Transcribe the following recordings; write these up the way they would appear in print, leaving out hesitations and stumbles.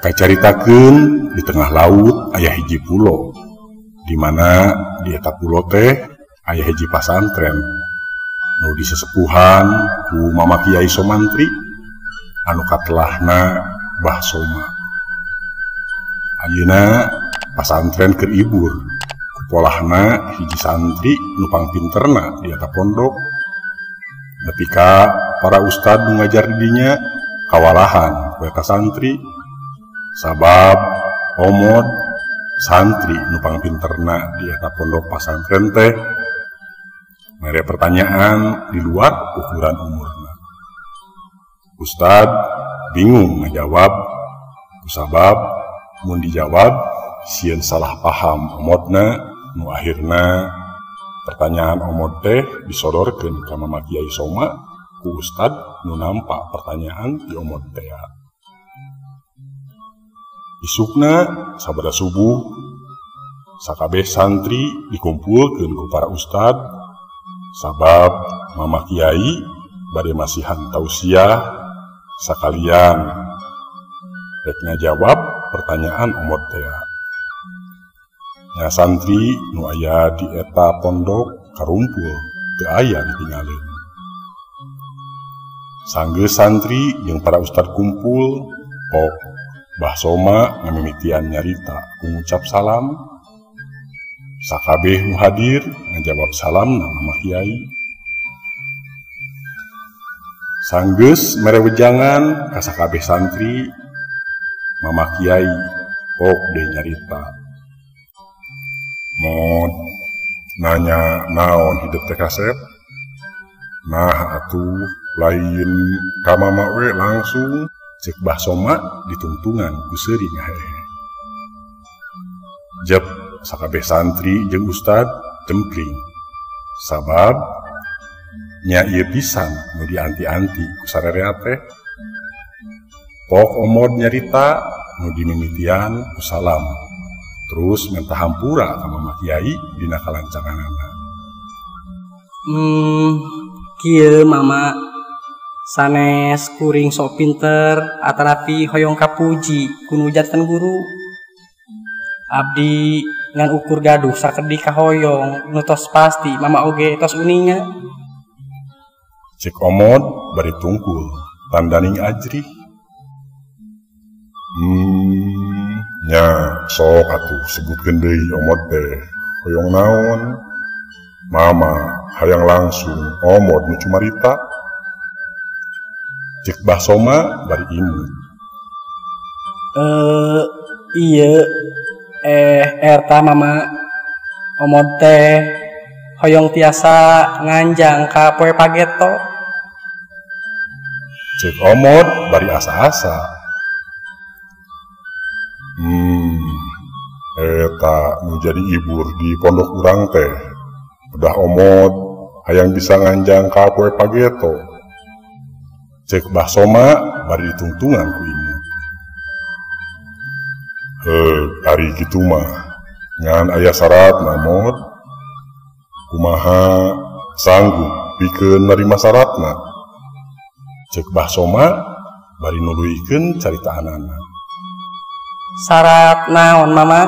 Kacaritakeun di tengah laut aya hiji pulo, di mana di eta pulo teh aya hiji pasantren nu disesepuhan ku Mama Kiai Somantri anu katelahna Bah Soma. Ayeuna pasantren keur ibur ku polahna hiji santri nu pangpinterna di eta pondok, nepi ka para ustad nu ngajar di dinya kawalahan ku eta santri. Sabab omod santri nu pangpinterna di eta pondok pasantren teh mere pertanyaan di luar ukuran umurna. Ustad bingung ngajawab, kusabab mun dijawab sieun salah paham omodna, nu akhirna pertanyaan omod teh disodorkeun ka Mama Kiai Soma ku ustad nu nampak pertanyaan di omod teh. Isukna sabada subuh sakabeh santri dikumpulkeun ku para ustad sabab Mama Kiai bade masihan tausiah sakalian rek ngajawab pertanyaan omod teh. Nya santri nu aya di eta pondok karumpul teu aya ditinggalin. Sanggeus santri jeung para ustad kumpul, pok Bah Soma ngamimitian nyarita ku ngucap salam. Sakabeh nu hadir ngajawab salamna Mama Kiai. Sanggeus mere wejangan ka sakabeh santri, Mama Kiai pok deui nyarita. Mod nanya naon hidup teh kasep? Nah atuh lain ka mama we langsung, cek Bah Soma ditungtungan ku seuring ngahehe. Jep sakabeh santri jeung ustad cempling, sabab nya ieu pisan nu dianti-anti ku sarerea teh. Pok omod nyarita nu dimimitian ku salam, terus minta hampura ka Mama Kiai dina kalancanganana. Kieu Mama sanes kuring sok pinter atanapi hoyong kapuji ku nujarkeun guru. Abdi ngan ukur gaduh sakedik ka hoyong nu tos pasti Mama oge tos uninga. Cek omod bari tungkul tandaning ajrih. Nya sok atuh sebutkeun deui omod teh hoyong naon? Mama hayang langsung omod nu cumarita. Cek Bah Soma bari imut. Iya erta Mama omod teh hoyong tiasa nganjang ka poe pageto. Cek omod bari asa-asa. Eta nu jadi ibur di pondok urang teh udah omod hayang bisa nganjang ka poe pageto. Cek Bah Soma bari ditungtungan ku imut. Ari kitu mah ngan aya syarat namod kumaha sanggup pikeun narima syaratna. Cek Bah Soma bari nuluykeun caritaanana. Syarat naon Mama?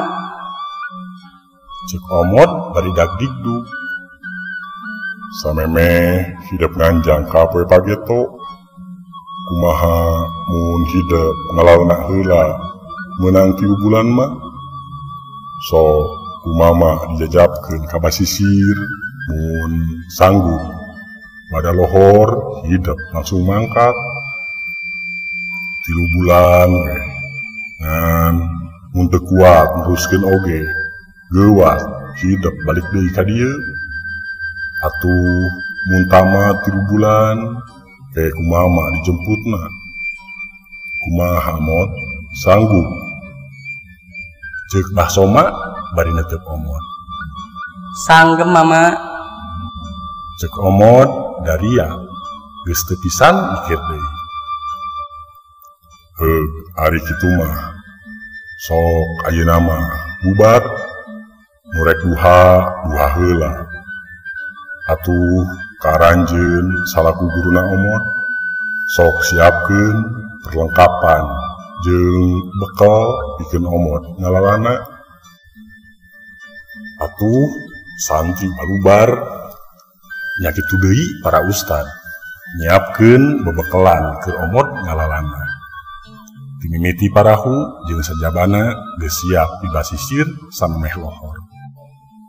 Cek omod bari dagdigdug. Samemeh hidup nganjang ka poe pageto. Kumaha mun hidup ngalauna heula meunang 3 bulan mah. So kumama dijajabkeun ka basisir mun sanggup bada lohor hidup langsung mangkat 3 bulan we. Ngan mun teu kuat neruskeun oge geuwat hidup balik deui ka dieu. Atuh mun tamat 3 bulan kayak kumama dijemputna. Kumaha Mod sanggup? Ceuk Bah Soma bari netep Omod. Sanggem mama. Cek Omod daria geus teu pisan mikir deui. Heug ari kitu mah sok ayeuna mah bubar nu rek duha heula. Atuh karanjeun salaku guruna Omod sok siapkeun perlengkapan jeung bekal pikeun Omod ngalalana. Atuh santri balubar nya kitu deui para ustad nyiapkeun bebekalan keur Omod ngalalana. Timimiti parahu jeung sajabana geus siap di basisir samemeh lohor.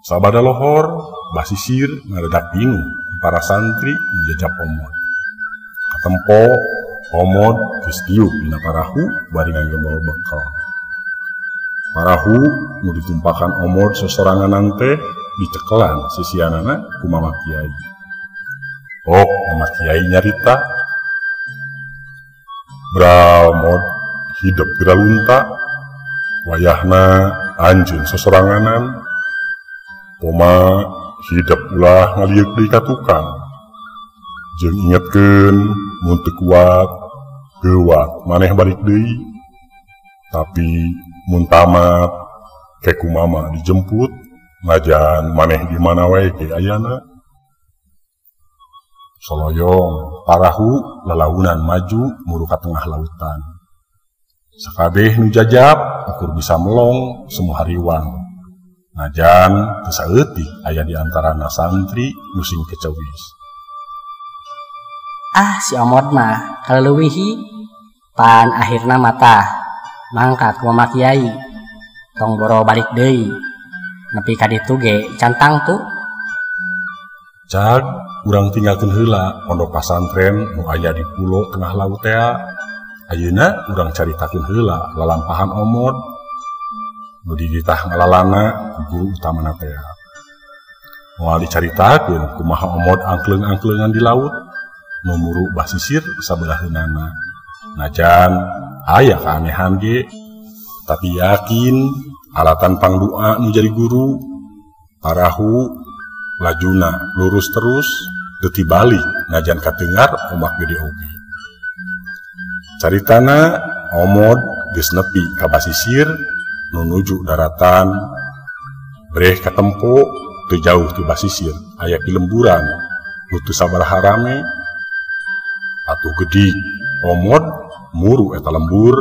Sabada lohor basisir ngaredak pinu para santri nu jajab Omod. Katempo Omod geus tiup dina parahu bari ngangge bawa bekal. Parahu nu ditumpakan Omod sosoranganan teh dicekelan sisianana ku Mama Kiai. Mama Kiai nyarita, "Bra Mod hidup geralunta, wayahna anjeun sosoranganan, poma hidup ulah ngaliuk deui ka tukang. Jeung ingetkeun mun teu kuat geuwat maneh balik deui. Tapi mun tamat ke kumama dijemput, ngajan maneh di mana wae ge ayana." Soloyong parahu lalaunan maju muru ka tengah lautan. Sakabeh nu jajab ukur bisa melong semu hariwang. Ngajan teu saeutik aya di antarana santri nu sing kecewis. Si Omod mah kaleuwihi pan akhirna mata mangkat ku Mama Kiai. Tong boro balik deui. Nepi ka ditu ge cantang tuh. Cag urang tinggalkeun heula pondok pasantren nu aya di pulo tengah laut teh. Ayeuna urang caritakeun heula lalampahan Omod nu diditah ngalalana ku guru utamana teh. Moal dicaritakeun kumaha Omod angkleung-angkleungan di laut nu muru basisir sabeudaheunana. Najan aya kaanehan ge, tapi yakin alatan pangdoa nu jadi guru. Parahu lajuna lurus terus teu balik najan kateungar ombak gede oge. Caritana Omod geus nepi ka basisir nu nuju daratan. Breh katempo teu jauh ti basisir aya pilemburan nu teu sabaraha rame. Atuh geudik Omod muru eta lembur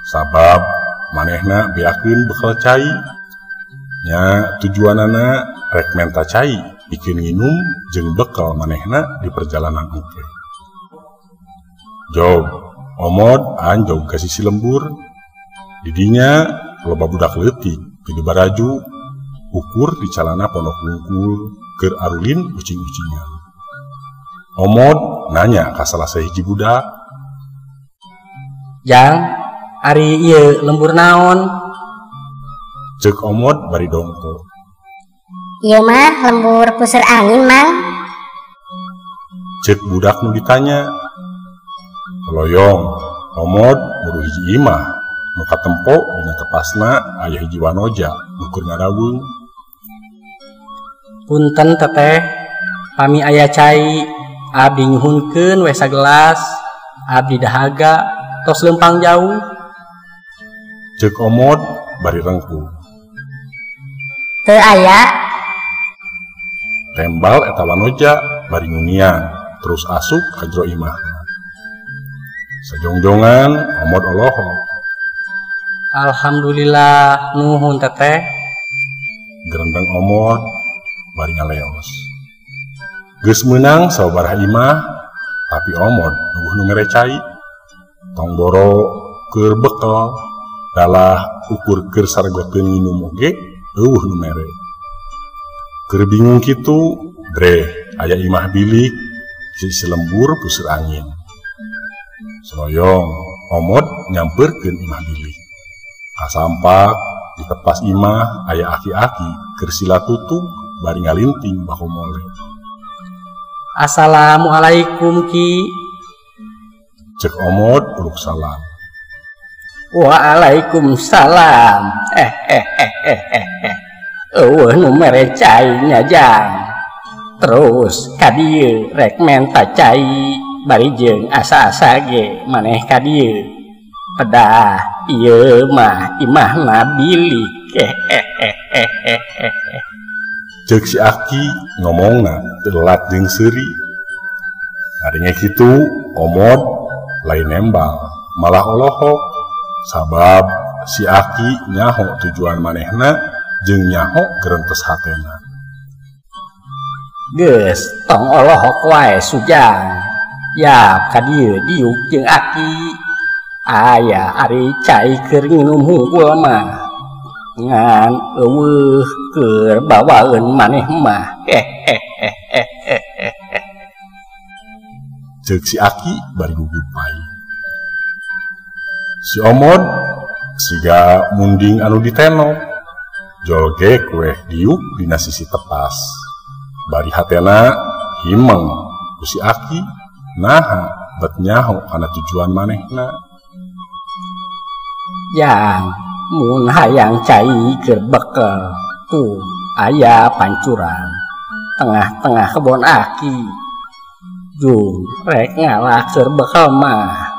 sabab manehna beakeun bekal cai. Nya tujuanana rek menta cai pikeun nginum jeung bekal manehna di perjalanan oge. Jog Omod anjog ka sisi lembur. Didinya loba budak leutik pidu baraju ukur di calana pondok wungkul keur arulin ucing-ucingan. Omod nanya ka salah sahiji budak, "Jang, ari ieu lembur naon?" Ceuk Omod bari dongko, "Ieu mah lembur puseur angin, Mang." Ceuk budak nu ditanya. Loyong Omod muru hiji imah nu katempo dina tepasna aya hiji wanoja nu keur ngadaweung. "Punten teteh, pami aya cai, abdi nyuhunkeun we sagelas, abdi dahaga tos leumpang jauh." Ceuk Omod bari rengkuh. "Teu aya." Tembal eta wanoja bari ngunian terus asup ka jero imah. Sajongjongan Omod olohok, "Alhamdulillah nuhun teteh." Gerendeng Omod bari ngaleos. Geus meunang sabaraha imah, tapi Omod nubuh nu mere cai. Tong boro keur bekal, dalah ukur keur saregokeun nginum oge eueuh nu mere. Keur bingung kitu, breh aya imah bilik sisi lembur puseur angin. Soloyong Omod nyampeurkeun imah bilik. Kasampak ditepas imah aya aki-aki kersila tutung bari ngalinting bahu mole. Assalamualaikum Ki. Cek Omod uluk salam. Waalaikumsalam. Eueuh nu mere cai nyajang. Terus ka dieu rek menta cai bari jeung asa-asa ge maneh ka dieu. Pedah ieu mah imahna bilik. Cek si Aki ngomongna telat jeung seuri. Ngadenge kitu Omod lain nembal malah olohok sabab si Aki nyaho tujuan manehna jeung nyaho gerentes hatena. Geus tong olohok wae sujang. Yap ka dieu diuk jeung Aki. Aya ari cai keur nginum hungkul mah. Ngan eueuh keur bawaeun maneh mah. Cek si Aki bari gugup bae. Si Omod siga munding anu ditenok. Jolge kueh diuk dina sisi tepas. Bari hatena himeng ku si Aki naha bet nyaho kana tujuan manehna. Yang mun hayang cai keur bekel tuh aya pancuran tengah-tengah kebon Aki. Jung rek ngalak keur bekel mah.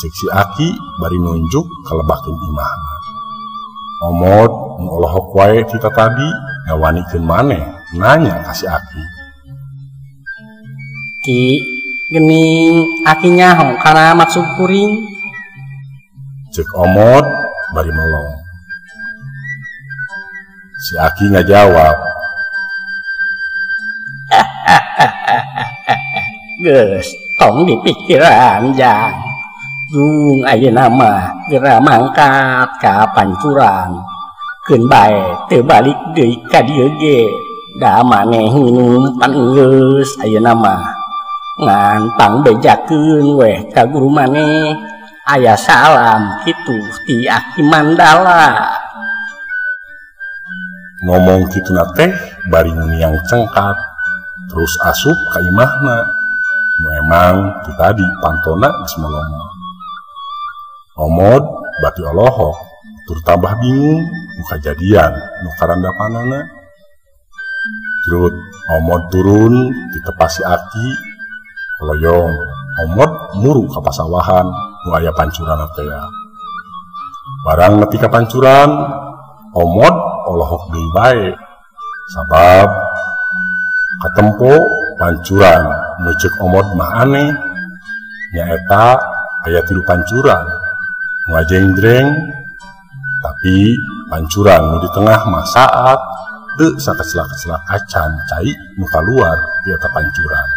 Cek si Aki bari nunjuk kalebakeun imahna. Omod nu olohok wae kita tadi ngawanikeun maneh nanya ka si Aki. Ki geuning Aki nyaho kana maksud kuring? Cek Omod bari melong. Si Aki ngajawab. Geus tong dipikiran jang. Jung ayeuna mah geura mangkat ka pancuran. Keun bae teu balik deui ka dieu ge. Da maneh nginum pan geus ayeuna mah. Ngan pangbejakeun weh ka guru maneh. Aya salam kitu ti Aki Mandala. Ngomong kituna teh bari nguniang cengkat. Terus asup ka imahna. Memang ti tadi pantona geus melongo. Omod bati olohok tur tambah bingung nu kajadian nu karandapanana. Jrut Omod turun di tepas si Aki. Loyong Omod muru ka pasawahan nu aya pancuran teh. Barang nepi ka pancuran Omod olohok deui bae sabab katempo pancuran nu ceuk Omod mah aneh nyaeta aya 3 pancuran nu ajeng-jreng tapi pancuran nu di tengah mah saat teu sakecelak-kecelak acan cai nu kaluar di eta pancuran.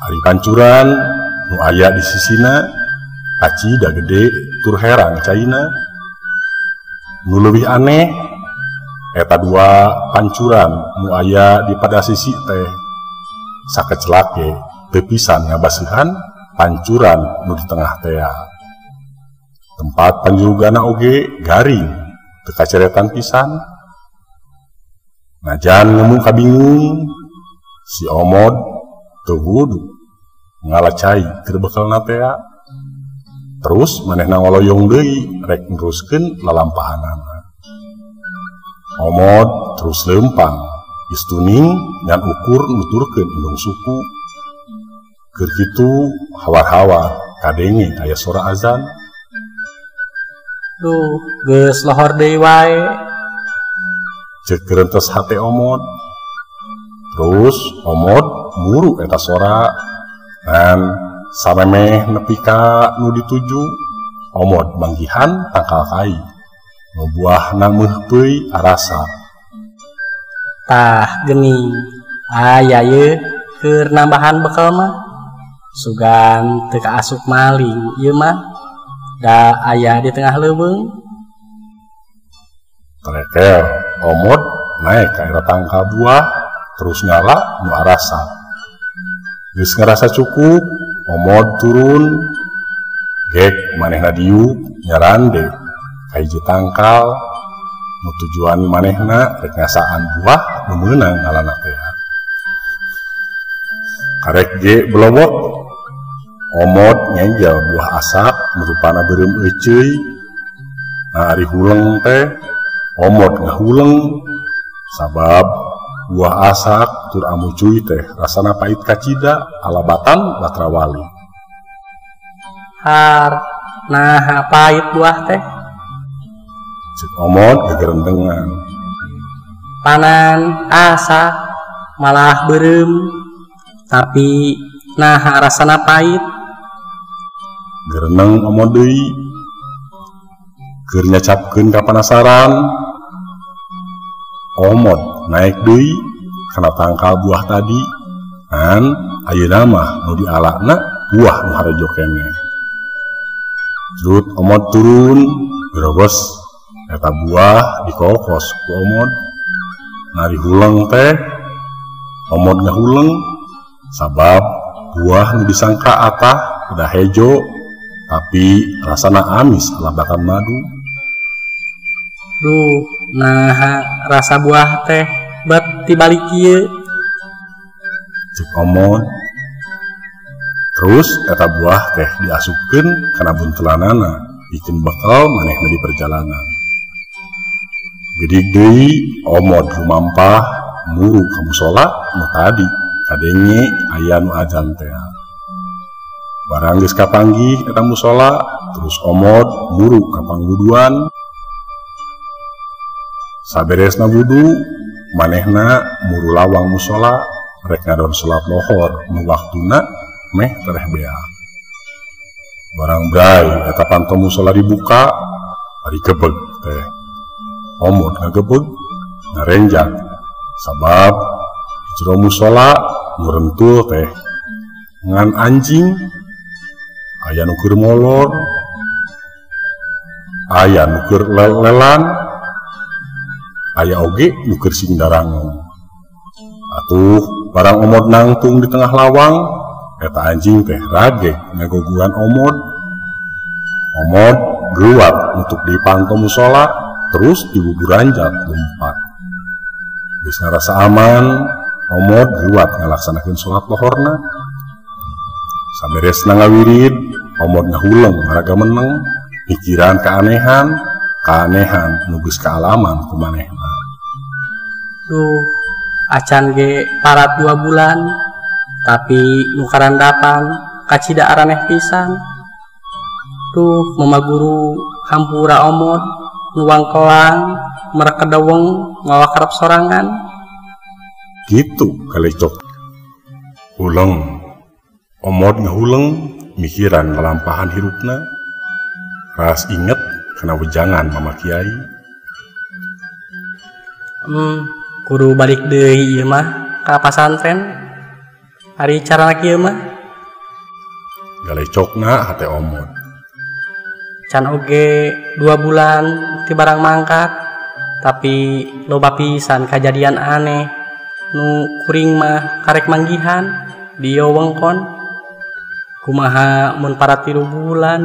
Ari pancuran nu aya di sisina aci da gede tur herang caina. Nu leuwih aneh eta 2 pancuran nu aya di pada sisi teh sakecelak ge teu pisan ngabaseuhan pancuran nu di tengah teh. Tempat panjulugana oge garing teu kaceretan pisan. Najan ngemu kabingung si Omod teu wudu ngalacai keur bekelna teh. Terus manehna ngoloyong deui rek neruskeun lalampahanana. Omod terus leumpang istuning ngan ukur nuturkeun indung suku. Keur kitu hawar-hawar kadenge aya sora azan. Duh, geus lohor deui wae. Ceuk gerentes hate Omod. Terus Omod muru eta sora ngan samemeh nepi ka nu dituju Omod manggihan tangkal kai nu buahna meuh peuy arasa. Tah geuning aya ye keur nambahan bekal mah sugan teu kaasup maling ieu mah da aya di tengah leuweung. Terekel Omod naik ka eta tangkal buah terus ngala nu arasa. Geus ngarasa cukup Omod turun Gek manehna diuk nyarande ka hiji tangkal nu tujuan manehna rek ngasaan buah nu meunang ngaranna teh. Karek ge belobot omod nyenjel buah asak nu rupana beureum euceuy. Nah ari huleng teh omod ngahuleng sabab buah asak tur amucuy teh rasana pait kacida alabatan batrawali. Nah pait buah teh Cek omod gegerendengan. panan asak malah beureum tapi nah rasana pait. Gereneng omod deui keur nyacapkeun ka panasaran. Omod naik deui kana tangkal buah tadi an ayeuna mah nu dialakna buah nu harejo keneh. Jut omod turun gerobos eta buah dikokos ku omod. Nari huleng teh omod ngahuleng sabab buah nu disangka atah udah hejo tapi rasana amis alabatan madu. Duh, nah rasa buah teh bet tibalik kieu. Cek omod. Terus eta buah teh diasupkeun kana buntelanana bikin bekal manehna di perjalanan. Geudig deui omod rumampah muru ka mushola nu tadi kadenge aya nu adzan teh. Barang geus kapanggih eta mushola terus omod muru ka pangwuduan. Saberesna wudu manehna muru lawang mushola rek ngadon salat lohor nu waktuna meh tereh bea. Barang brai eta panto mushola dibuka ari gebeg teh. Omod ngagebeg ngarenjak sabab di jero mushola nu rentul teh ngan anjing aya nu keur molor, aya nu keur lelan, aya oge nu keur singdarangon. Atuh barang omod nangtung di tengah lawang eta anjing teh rage ngagoguan omod. Omod geluat untuk di panto mushola terus dibuburanjat lompat. Geus ngarasa aman omod geluat ngalaksanakeun salat lohorna. Saberesna ngawirid omod ngahuleng ngaraga meneng pikiran kaanehan nu geus kaalaman ku manehna. Duh, acan ge parat 2 bulan tapi nu karandapan kacida araneh pisan. Duh, mamaguru hampura omod nuwang kelang merekedeweng ngawakarep sorangan. Gitu kalecok. Huleng omod ngahuleng mikiran ngalampahan hirupna. Ras inget kana wejangan mama kiai. Kudu balik deui ieu mah ka pasantren. Ari carana kieu mah Galecokna hate omod. can oge 2 bulan ti barang mangkat tapi loba pisan kajadian aneh nu kuring mah karek manggihan di ieu wengkon. Kumaha mun parat 3 bulan.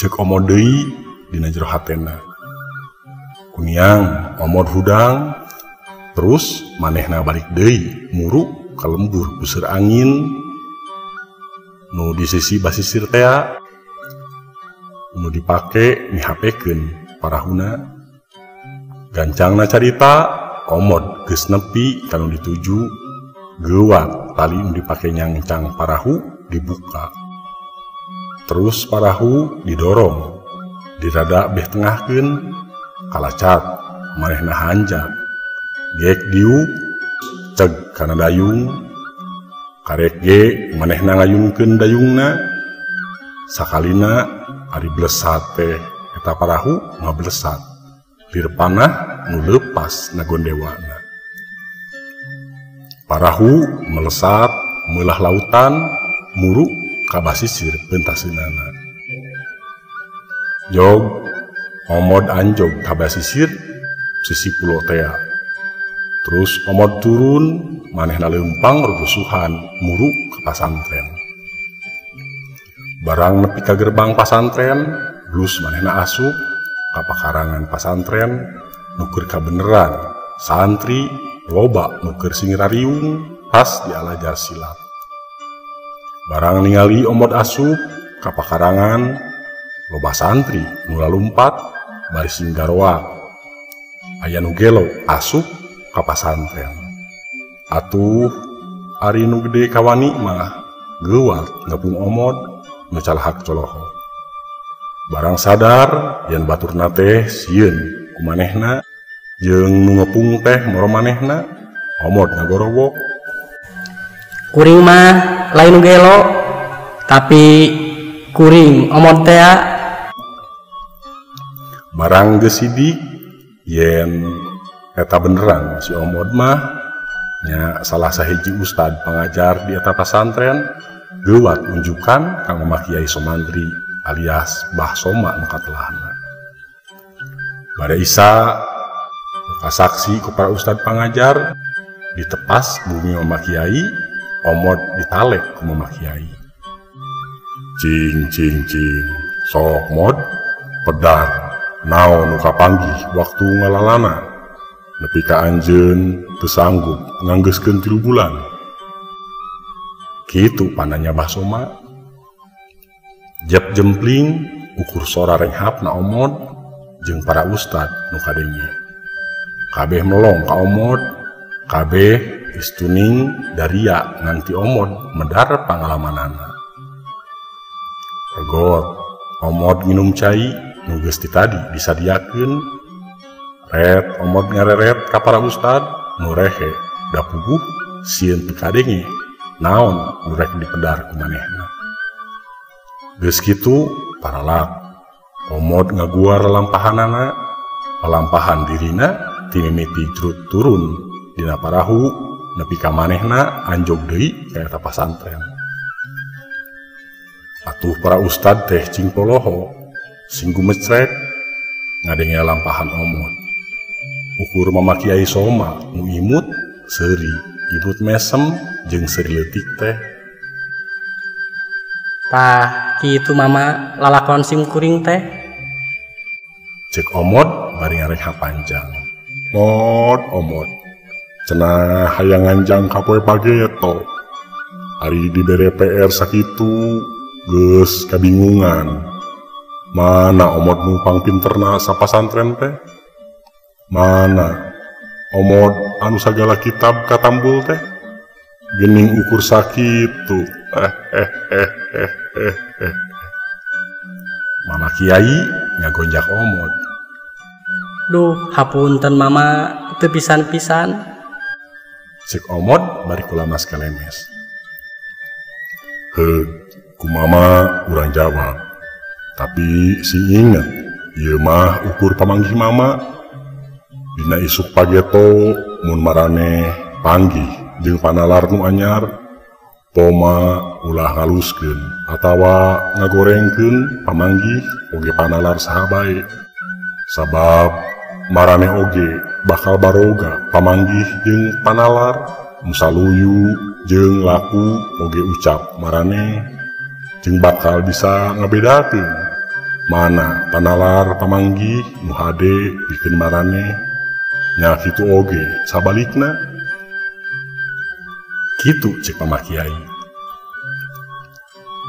Cek omod deui dina jero hatena. Kuniang omod hudang terus manehna balik deui muru ka lembur puseur angin nu di sisi basisir teh nu dipake mihapekeun parahuna. Gancangna carita omod geus nepi ka nu dituju geuwat tali nu dipake nyangcang parahu dibuka. Terus parahu didorong dirada beh tengahkeun kalacat manehna hanjat gek diuk ceg kana dayung karek ge manehna ngayungkeun dayungna sakalina ari blesat teh eta parahu ngablesat lir panah nu leupas nagondewana. Parahu melesat meulah lautan muru ka basisir peuntaseunana. Jog omod anjog ka basisir sisi pulo teh. Terus omod turun manehna leumpang rusuhan muru ka pasantren. Barang nepi ka gerbang pasantren, blus manehna asup ka pakarangan pasantren nuker kabeneran. Santri loba nuker sing rariung pas dialajar silat. Barang ningali omod asup ka pakarangan, loba santri nu lalumpat bari sing garwa. Aya nu gelo asup ka pasantren. Atuh ari nu gede kawani mah geuwat ngepung omod nu calahak coloho. Barang sadar yen baturna teh sieun kumanehna jeung nu ngepung teh moro manehna, omod ngagorowok. Kuring mah lain nu gelo, tapi kuring omod teh. Barang geus sidik yen eta beneran si omod mah nya salah sahiji ustad pangajar di eta pasantren geuwat unjukan kang Mama Kiai Somantri alias Mbah Soma nu katelahna. Bade Isa kasaksi ku para ustad pangajar ditepas bumi Mama Kiai, omod ditalek ku Mama Kiai. Cing, sok mod pedar naon nu kapanggih waktu ngalalana nepi ka anjeun teu sanggup nganggeuskeun 3 bulan. Kitu pananya Mbah Soma. Jep jempling ukur sora renghapna omod jeung para ustad nu kadenge. Kabeh melong ka omod, kabeh istuning daria nganti omod medar pangalamanana. Regot omod minum cai nu geus ti tadi disadiakeun. Ret omod ngareret ka para ustad nu rehe da puguh sieun teu kadenge naon nu rek dipedar ku manehna. Geus kitu paralak omod ngaguar lalampahanana, lalampahan dirina ti mimiti jrut turun dina parahu nepi ka manehna anjog deui ka eta pasantren. Atuh para ustad teh cing poloho sing gumecrek ngadenge lampahan omod. Ukur Mama Kiai Soma nu imut seuri, imut mesem jeung seuri leutik teh. Tah kitu mama lalakon sim kuring teh. Cek omod bari ngarek panjang. Omod cenah hayang nganjang ka poe pageto. Ari dibere PR sakitu geus kabingungan. Mana omod numpang pinterna sa pasantren teh? Mana omod anu sagala kitab katambul teh? Gening ukur sakitu. Mama Kiai ngagonjak omod. Duh, hapunten mama teu pisan-pisan. Cek omod bari kula mas kalemes. Ku mama urang jawab. Tapi si inget, ieu mah ukur pamanggih mama. Dina isuk pageto mun marane panggih jeung panalar nu anyar, poma ulah ngaluskeun atawa ngagorengkeun pamanggih oge panalar saha bae. Sabab marane oge bakal baroga pamanggih jeung panalar nu saluyu jeung laku oge ucap marane jeung bakal bisa ngabedakeun mana panalar pamanggih nu hade pikeun marane nya kitu oge sabalikna. Kitu cek Mama Kiai.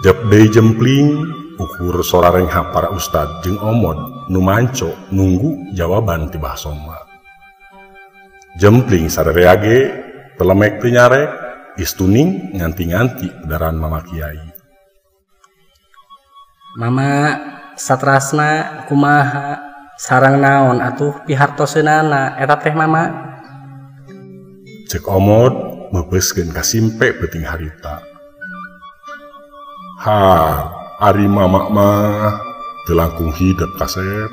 Jep deui jempling ukur sora renghap para ustad jeung omod nu manco nunggu jawaban ti Mbah Soma. Jempling sadarea ge telemek teu nyarek, istuning nganti-nganti pedaran Mama Kiai. Mama satrasna kumaha sareng naon atuh pihartoseunana eta teh mama? Cek omod meupeskeun ka simpe peuting harita. Ari mama mah teu langkung hidep kasep.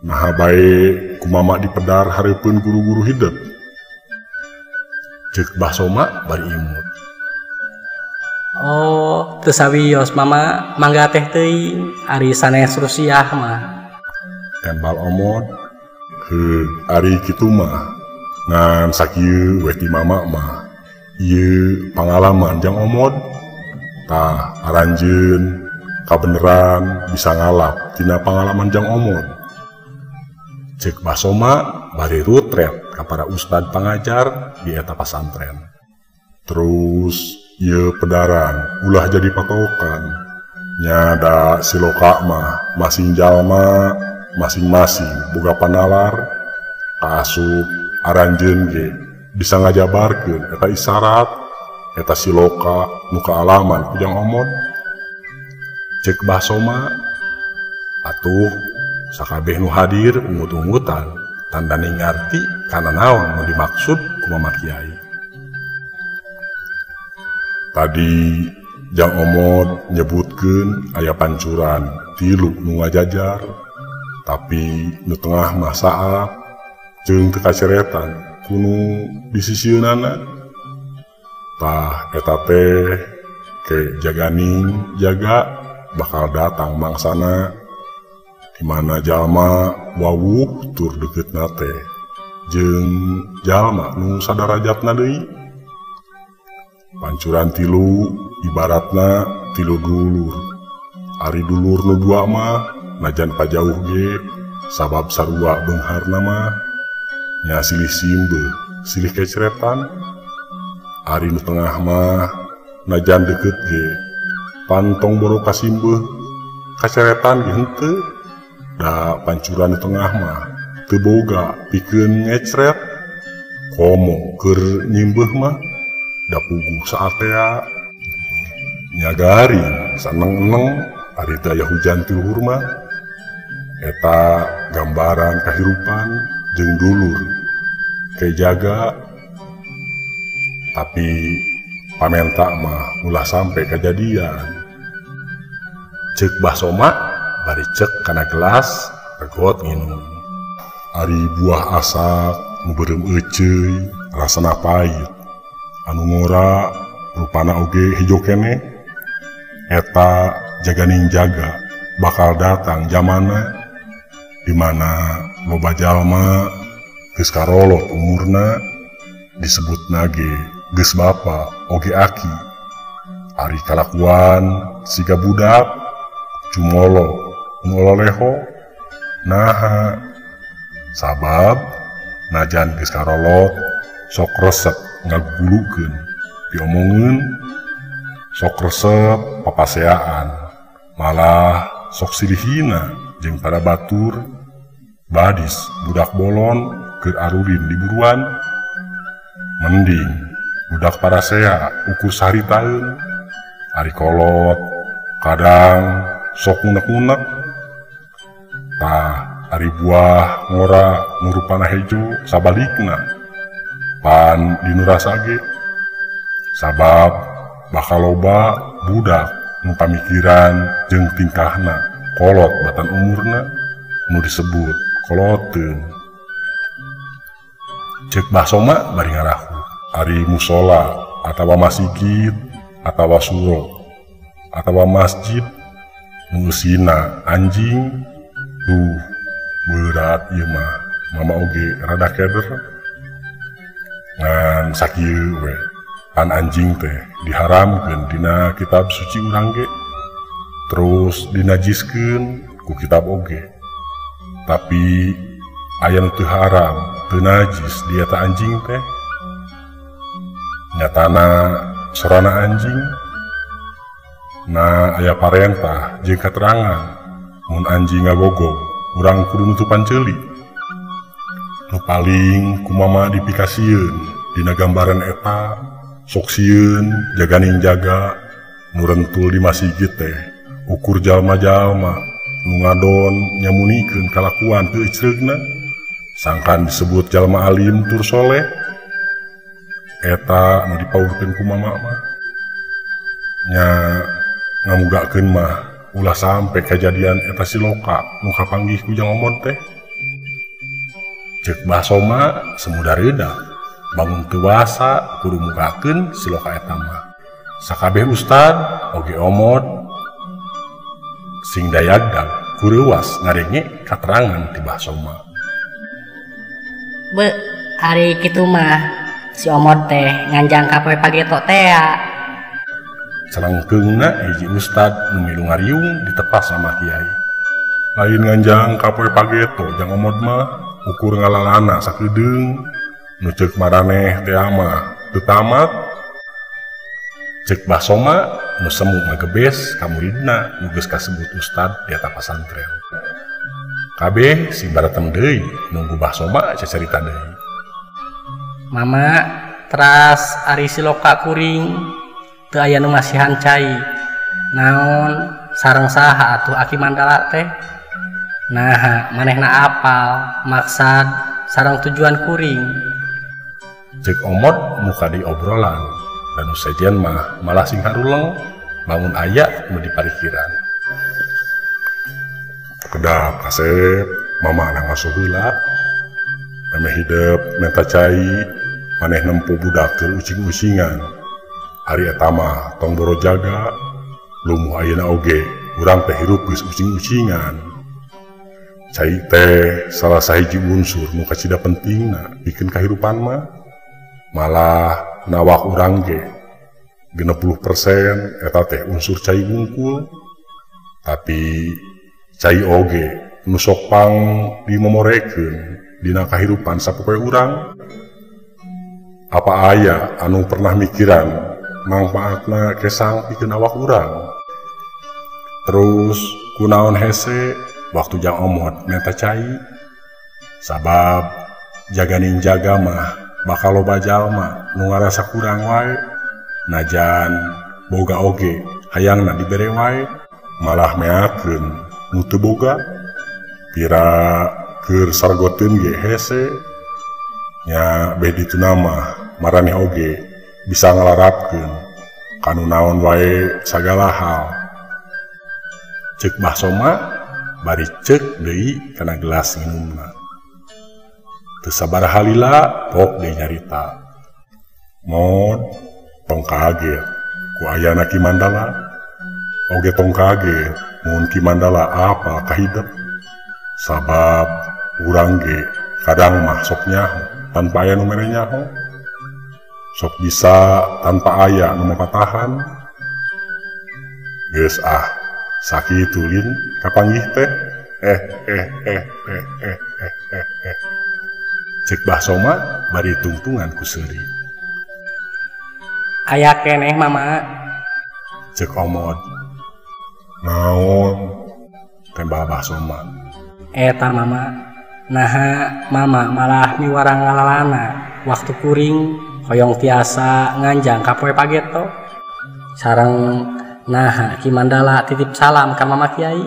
Naha bae ku mama dipedar hareupeun guru-guru hidep. Cek Mbah Soma bari imut. Oh, teu sawios mama, mangga teh teuing ari sanes rusiah mah. Tembal omod. Ari kitu mah ngan sakieu we ti mama mah ieu pangalaman jang omod. Tah aranjeun kabeneran bisa ngalap tina pengalaman Jang Omod. Cek Basoma bari rutret ka para ustad pangajar di eta pasantren. Terus ieu pedaran ulah jadi patokan. Nyada siloka mah masing jalma masing-masing boga panalar kaasup aranjeun ge bisa ngajabarkeun eta isyarat eta siloka nu kaalaman ku Jang Omod. Cek Basoma atuh sakabeh nu hadir ungut-ungutan tandani ngarti kana naon nu dimaksud ku Mama Kiai. Tadi Jang Omod nyebutkeun aya pancuran 3 nu ngajajar, tapi nu tengah mah saab jeung teu kaceretan kunu disisieunana. Tah eta teh ke jaganing jaga bakal datang mangsana di mana jalma wawuh tur deuketna teh jeung jalma nu sadarajatna deui. Pancuran 3 ibaratna 3 dulur. Ari dulur nu 2 mah najan pajauh ge sabab sarua beungharna mah nya silih simbeuh, silih keceretan. Ari nu tengah mah najan deukeut ge pantong boro kasimbeuh keceretan ge henteu. Da pancuran nu tengah mah teu boga pikeun ngecret, komo keur nyimbeuh mah da puguh saatea. Nyagari saneng-eneng ari teu aya hujan ti luhur mah eta gambaran kahirupan jeung dulur ke jaga. Tapi pamenta mah ulah sampai kejadian. Cek Basoma bari cek kana gelas regot nginum. Ari buah asap nu beureum euceuy rasana pahit anu ngora rupana oge hijo keneh. Eta jaganing jaga bakal datang zamana di mana loba jalma geus karolot umurna disebutna ge geus bapa oge aki. Ari kalakuan siga budak cumolo ngololeho naha sabab najan geus karolot sok resep ngagulukeun diomongeun, sok resep papaseaan, malah sok silihina jeung pada batur badis budak bolon keur arurin di buruan. Mending budak parasea ukur saritaeun, ari kolot kadang sok ngunek-ngunek. Tah ari buah ngora nurupana hejo sabalikna pan dinu rasa ge. Sabab bakal loba budak nu pamikiran jeung tingkahna kolot batan umurna nu disebut koloteun. Cek Basoma bari ngarahu ari musola atawa masjid atawa suro atawa masjid nu eusina anjing. Berat ieu mah mama oge rada keder. Ngan sakieu we pan anjing teh diharamkeun dina kitab suci urang ge, terus dinajiskeun ku kitab oge. Tapi aya nu teu haram teu najis di eta anjing teh. Nyatana sorana anjing na aya parentah jeung katerangan mun anjing ngagogog urang kudu nutupan ceuli. Nu paling kumama dipikasieun dina gambaran eta sok sieun jaganing jaga nu rentul di masjid teh ukur jalma-jalma nu ngadon nyamunikeun kalakuan teu ecreugna sangkan disebut jalma alim tur soleh. Eta nu dipaurkeun ku mama mah nya ngamugakeun mah ulah sampe kejadian eta siloka nu kapanggih ku Jang Omod teh. Cek Basoma semudah reda bangun tewasa kudu mugakeun siloka eta mah. Sakabeh ustad oge Omod sing dayagdag kureuwas ngarenge katerangan ti Basoma. Be, hari kitu mah si Omod teh nganjang ka poe pageto teh. Salangkeungna hiji ustad nu milu ngariung ditepas sama kiai. Lain nganjang kapoe pageto jang omod mah ukur ngalalana sakedeung nu ceuk maraneh teh mah teu tamat. Cek basoma nu semu ngagebes ka muridna nu geus kasebut ustad di eta pasantren. Kabeh si baratem deui nunggu basoma cacarita deui. Mama, teras ari siloka kuring teu aya nu masihan cai. Naon sareng saha atuh Aki Mandala teh? Nah, manehna apal maksad sareng tujuan kuring. Cek omot muka di obrolan dan sajian mah malah sing haruleng bangun aya nu diparikiran. Kedap kasep mama na ngasuh heula. Memeh hidup menta cai maneh nempo budak teu ucing-ucingan. Ari eta mah tong boro jaga lumuh ayeuna oge urang teh hirup geus ucing-ucingan. Cai teh salah sahiji unsur nu kacida pentingna bikin kahirupan mah. Malah nawak urang ge 60% eta teh unsur cai wungkul. Tapi cai oge nu sok pang dimomorekeun dina kahirupan sapopoe urang. Apa aya anu pernah mikiran mangpaatna kesang pikeun awak urang? Terus kunaon hese waktu jang omot menta cai? Sabab jaganing jaga mah bakal loba jalma nu ngarasa kurang wae, najan boga oge hayangna dibere wae malah meakeun nu teu boga. Pira keur sargoteun ge hese nya beh dituna mah maraneh oge bisa ngalarapkeun kanu naon wae sagala hal. Ceuk basoma bari ceuk deui kana gelas nginumna. Teu sabaraha lila pok deui nyarita. Mod tong kaget ku ayana Ki Mandala. Oge tong kaget mun Ki Mandala apa kahidep. Sabab urang ge kadang mah sok nyaho tanpa aya nu mere nyaho. Sok bisa tanpa aya nu mapatahan. Geus sakitu lin kapanggih teh. Cek basoma bari tungtungan ku seuri. Aya keneh mama. Cek omod. Naon? Tembal basoma. Eta mama. Naha mama malah miwarang ngalalana waktu kuring hoyong tiasa nganjang kapoe pageto. Sareng naha Ki Mandala titip salam ka mama kiai.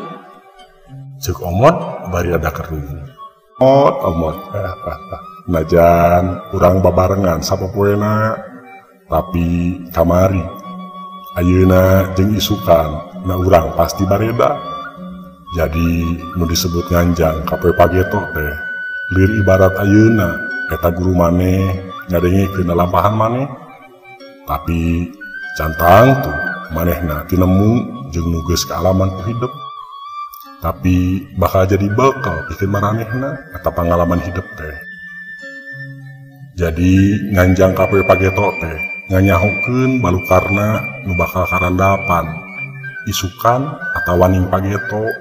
Cek omod bari ada kerung. Omot. Najan urang babarengan sapopoena tapi kamari ayeuna jeung isukan na urang pasti bareda. Jadi nu disebut nganjang kapoe pageto teh lir ibarat ayeuna eta guru maneh ngadengekeun lalampahan maneh. Tapi cantang tuh manehna tinemu jeung nu geus kaalaman ku hidup. Tapi bakal jadi bekal pikeun maranehna eta pangalaman hidup teh. Jadi nganjang kapoe pageto teh nganyahokeun balukarna nu bakal karandapan isukan atawa ning pageto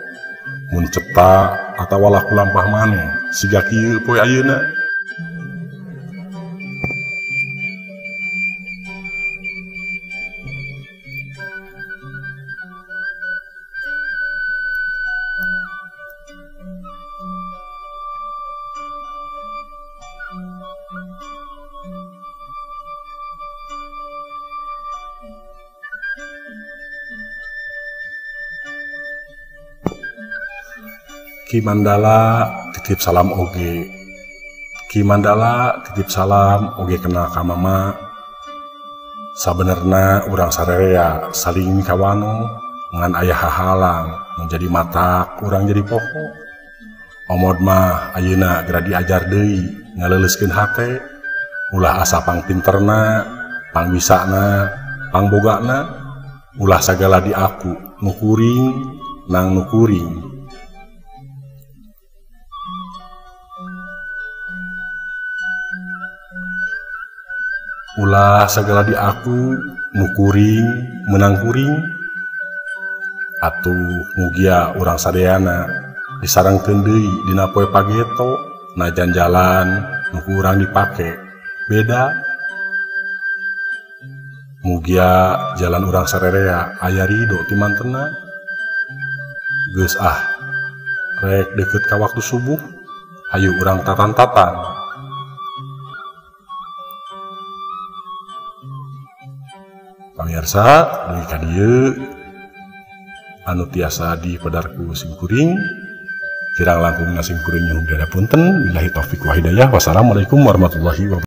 mun cetak atawa laku lampah maneh siga kieu poe ayeuna. Ki Mandala titip salam oge. Ki Mandala titip salam oge kenal ka mama. Sabenerna urang sarerea saling kawano ngan aya hahalang menjadi mata urang jadi pokok. Omod mah ayeuna geura diajar deui ngaleuleuskeun hate ulah asa pang pinterna, pang bisana, pang bogana, ulah sagala di aku nu kuring nang nu kuring. ulah segala di aku nukuring menang kuring atuh mugia urang sadeana disarangkeun deui dina poe pageto najan jalan nu urang dipake beda mugia jalan urang sarerea aya ridho ti mantena geus rek deket ka waktu subuh hayu urang tatan-tatan. Pamirsa deui ka dieu anu tiasa dipedarku simkuring kirang langkungna simkuring nyuhun punten billahi taufik wa hidayah. Wassalamualaikum warahmatullahi wabarakatuh.